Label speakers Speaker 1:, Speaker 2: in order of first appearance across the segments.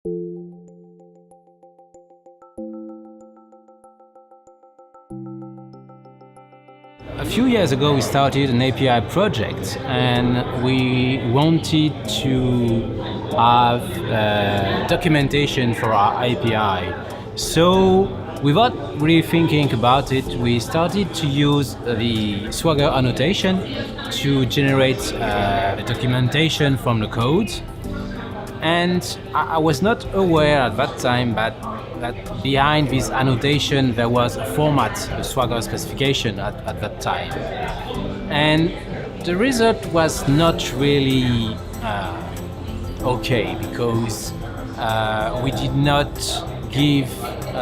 Speaker 1: A few years ago we started an API project and we wanted to have documentation for our API. So without really thinking about it, we started to use the Swagger annotation to generate documentation from the code. And I was not aware at that time that behind this annotation there was a format, a Swagger specification at that time. And the result was not really okay, because we did not give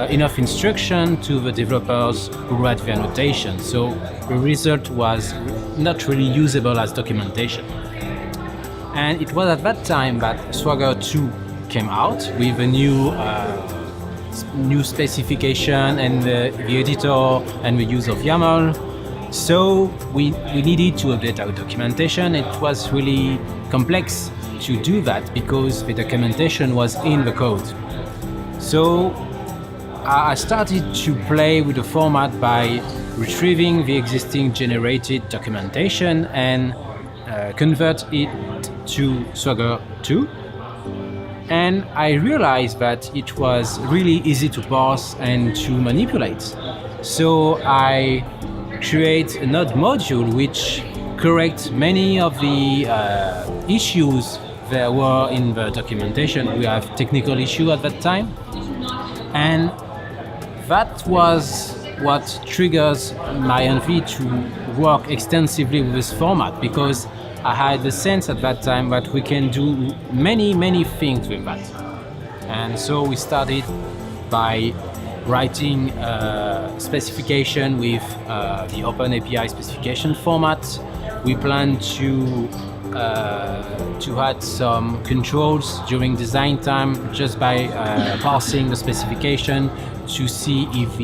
Speaker 1: enough instruction to the developers who write the annotation. So the result was not really usable as documentation. And it was at that time that Swagger 2 came out with a new specification and the editor and the use of YAML. So we needed to update our documentation. It was really complex to do that because the documentation was in the code. So I started to play with the format by retrieving the existing generated documentation and convert it to Swagger 2. And I realized that it was really easy to parse and to manipulate. So I create a node module which corrects many of the issues there were in the documentation. We have technical issue at that time. And that was what triggers my envy to work extensively with this format, because I had the sense at that time that we can do many things with that. And so we started by writing a specification with the Open API specification format. We plan to add some controls during design time just by parsing the specification to see if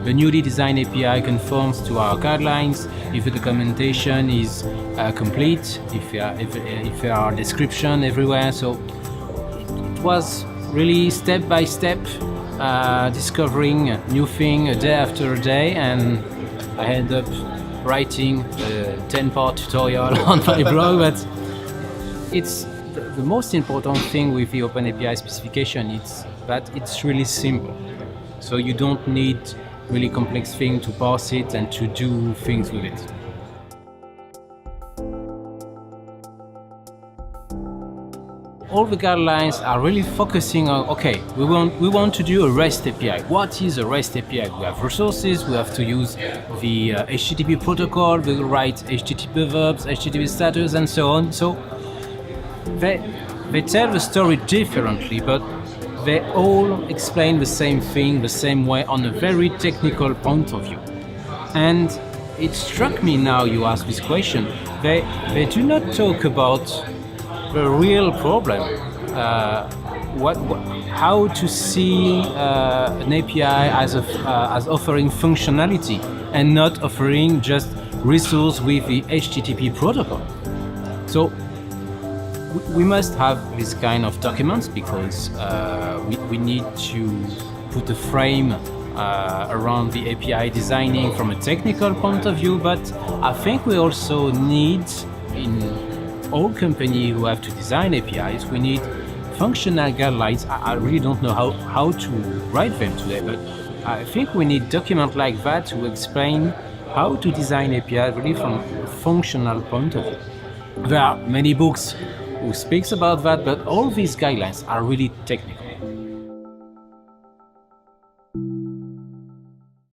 Speaker 1: the newly designed API conforms to our guidelines, if the documentation is complete, if there are descriptions everywhere. So it was really step by step discovering new thing day after day, and I ended up writing a 10-part tutorial on my blog. But it's the most important thing with the Open API specification. It's that it's really simple. So you don't need really complex things to parse it and to do things with it. All the guidelines are really focusing on, okay, we want to do a REST API. What is a REST API? We have resources, we have to use the HTTP protocol, we will write HTTP verbs, HTTP status, and so on. So they tell the story differently, but they all explain the same thing the same way on a very technical point of view. And it struck me now you ask this question, they do not talk about the real problem, how to see an API as offering functionality and not offering just resource with the HTTP protocol. So we must have this kind of documents because we need to put a frame around the API designing from a technical point of view, but I think we also need, in all companies who have to design APIs, we need functional guidelines. I really don't know how to write them today, but I think we need documents like that to explain how to design API really from a functional point of view. There are many books who speaks about that, but all these guidelines are really technical.